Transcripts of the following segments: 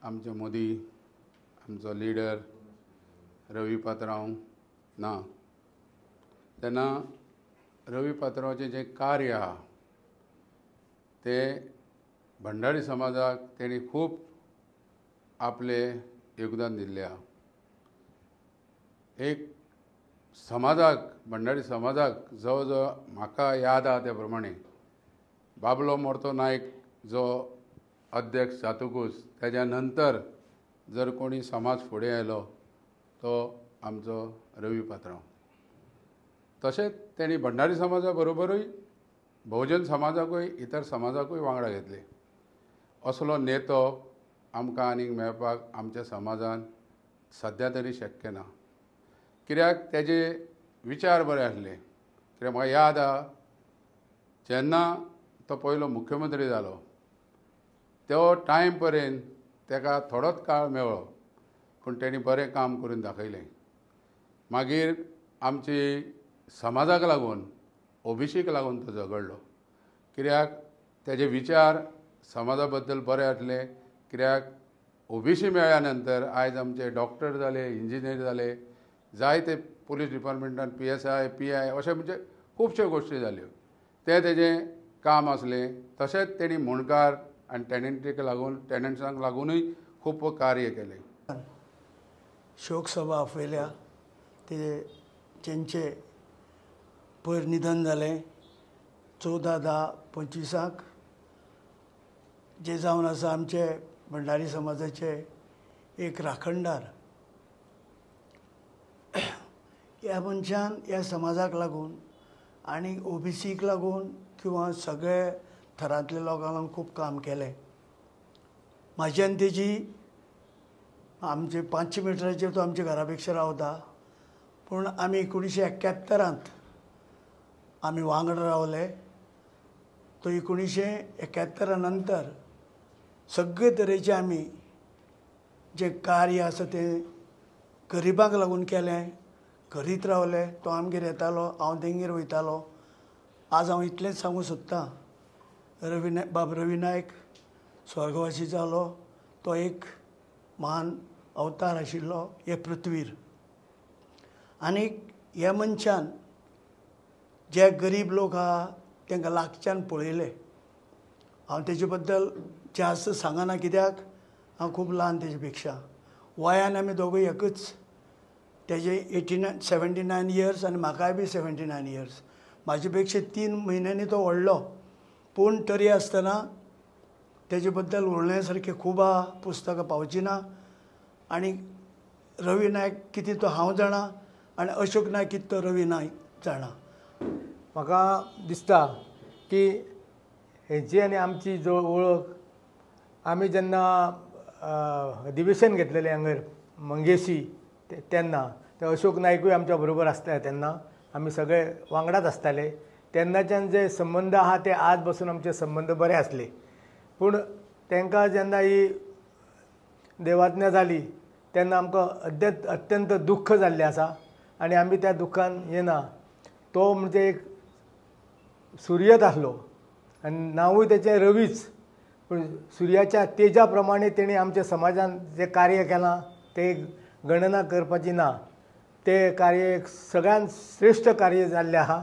आमचे मोदी आमचो लिडर रवी पात्रांव ना तेन्ना रवी पात्रांवाचें जें कार्य आहा तें भंडारी समाजाक तेणी खूब आपलें योगदान दिल्लें आहा. एक समाजाक भंडारी समाजाक जवळ जवळ म्हाका याद आहा त्या प्रमाणे बाबलो मोर्तो नायक जो अध्यक्ष जातकूच तेज्या नंतर जर कोणी समाज फुडें आयलो तो आमचो रवी पात्रांव. तशेंच तेणी भंडारी समाजा बरोबरूय बहुजन समाजाकूय इतर समाजाकूय वांगडा घेतले. असलो नेतो आमकां आनीक मेळपाक आमच्या समाजान सद्या तरी शक्य ना. कित्याक तेजे विचार बरे आसले. कित्याक म्हाका याद आहा जेन्ना तो पयलो मुख्यमंत्री जालो तो टायम पर्यंत तेका थोडोच काळ मेळ्ळो पूण तेणी बरें काम करून दाखयलें. मागीर आमची समाजाक लागून ओबीसीक लागून तो झगडलो. कित्याक तेजे विचार समाजा बद्दल बरे आसले. कित्याक ओबीसी मेळ्ळ्या नंतर आयज आमचे डॉक्टर जाले, इंजिनियर जाले, जायते पुलीस डिपार्टमेंटान PSI PI अशें म्हणजे खुबश्यो गोश्टी जाल्यो. तें तेजें काम आसलें. तशेंच तेणी मुणकार आनी टॅनंट्सांक लागूनय खूब कार्य केलें. शोक सभा आपयल्या तेंचे पयर निधन जालें 14/10/25 जे जावन आसा आमचे भंडारी समाजाचे एक राखणदार. ह्या मनशान ह्या समाजाक लागून आनी ओबीसीक लागून किंवा सगळे थरांतल्या लोकांक लागून खूब काम केलें. म्हाजी आनी तेजी आमचे 500 मिटराचेर तो आमच्या घरा पेक्षा रावता. पूण आमी 1971 आमी वांगडा रावले. तो 1971 नंतर सगळे तरेचे आमी जे कार्य आसा तें गरिबांक लागून केलें. घरीत रावले. तो आमगेर येतालो, हांव तेंगेर वयतालो. आज हांव इतलेंच सांगूं सोदतां बाब रवी नायक स्वर्गवासी जालो. तो एक महान अवतार आशिल्लो हे पृथ्वीर. आनीक ह्या मनशान जे गरीब लोक आहा तांकां लागच्यान पळयले. हांव तेजे बद्दल जास्त सांगना कित्याक हांव खूब ल्हान तेजे पेक्षा. वयान आमी दोगूय एकच. तेजे 79 इयर्स आनी म्हाकाय बी 79 इयर्स. म्हाजे पेक्षा 3 म्हयन्यांनी तो व्हडलो. पूण तरी आसतना तेजे बद्दल उलोवण्या सारकें खूब आहा. पुस्तकां पावची ना. आनी रवी नायक कितें तो हांव जाणा आनी अशोक नायक कितें तो रवी नायक जाणा. म्हाका दिसता की हेची आनी आमची जो वळख आमी जेन्ना अधिवेशन घेतलेलें हांगर मंगेशी तेन्ना ते अशोक नायकूय आमच्या बरोबर आसले. तेन्ना आमी सगळे वांगडाच आसताले. तेन्नाच्यान जे संबंद आहा ते आज पासून आमचे संबंद बरे आसले. पूण तांकां जेन्ना ही देवाज्ञा जाली तेन्ना आमकां अत्यंत दुख्ख जाल्लें आसा. आनी आमी त्या दुख्खान येना. तो म्हणजे एक सुर्यत आसलो आनी नांवूय तेचें रवीच. पूण सुर्याच्या तेजा प्रमाणे तेणी आमच्या समाजान जें कार्य केलां तें गणना करपाची ना. तें कार्य एक सगळ्यान श्रेश्ठ कार्य जाल्लें आहा.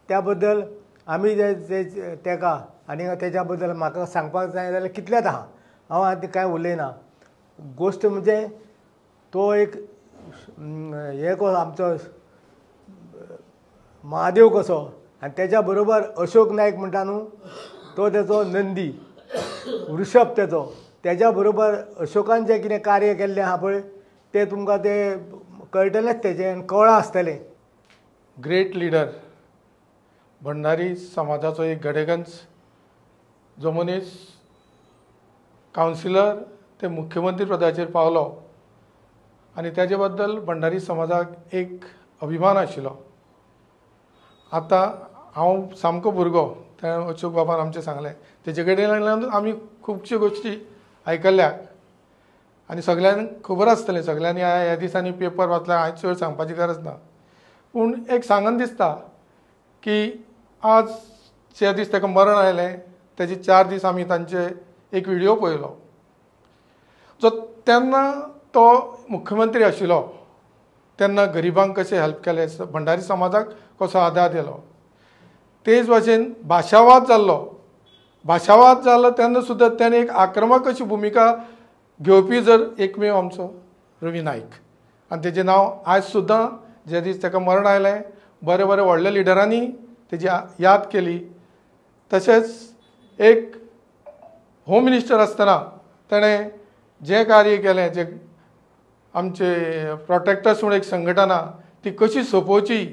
त्या बद्दल आमी जे तेका आनी तेज्या बद्दल म्हाका सांगपाक जाय जाल्यार कितलेंच आहा. हांव आतां कांय उलयना. गोश्ट म्हणजे तो एक हे कसो आमचो महादेव कसो आनी तेज्या बरोबर अशोक नायक म्हणटा न्हू तो तेचो नंदी वृषभ तेचो. तेज्या बरोबर अशोकान जें कितें कार्य केल्लें आहा पळय तें तुमकां तें कळटलेंच तेजें आनी कळ्ळां आसतलें. ग्रेट लिडर भंडारी समाजाचो एक घडेगंज जो मनीस कावन्सिलर ते मुख्यमंत्री पदाचेर पावलो आनी तेजे बद्दल भंडारी समाजाक एक अभिमान आशिल्लो. आतां हांव सामको भुरगो तें अशोक बाबान आमचें सांगलें तेजे कडेन आमी खुबश्यो गोश्टी आयकल्ल्या आनी सगळ्यांक खबर आसतलें. सगळ्यांनी ह्या दिसांनी पेपर वाचल्या हांवें चड सांगपाची गरज ना. पूण एक सांगन दिसता की आज जे दीस ताका मरण आयलें तेजे 4 दीस आमी तांचे एक व्हिडियो पळयलो. जो तेन्ना तो मुख्यमंत्री आशिल्लो तेन्ना गरिबांक कशें हेल्प केलें, भंडारी समाजाक कसो आदार दिलो. तेच भाशेन भाशावाद जाल्लो तेन्ना सुद्दां त्याने एक आक्रमक अशी भुमिका घेवपी जर एकमेव आमचो रवी नाईक. आनी तेजें नांव आयज सुद्दां जे दीस ताका मरण आयलें बरे बरे व्हडल्या लिडरांनी तेजी याद केली. तशेंच एक होम मिनिस्टर आसतना ताणें जें कार्य केलें, जे आमचे प्रोटेक्टर्स म्हणून एक संघटना ती कशी सोंपोवची,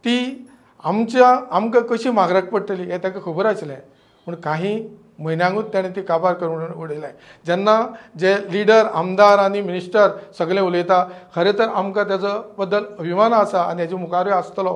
ती आमकां कशी म्हारग पडटली हें ताका खबर आशिल्लें. पूण काही म्हयन्यांकूच ताणें ती काबार करून उडयलें. जेन्ना जे लिडर आमदार आनी मिनिस्टर सगळे उलयता खरें तर आमकां तेजो बद्दल अभिमान आसा आनी हेजे मुखारूय आसतलो.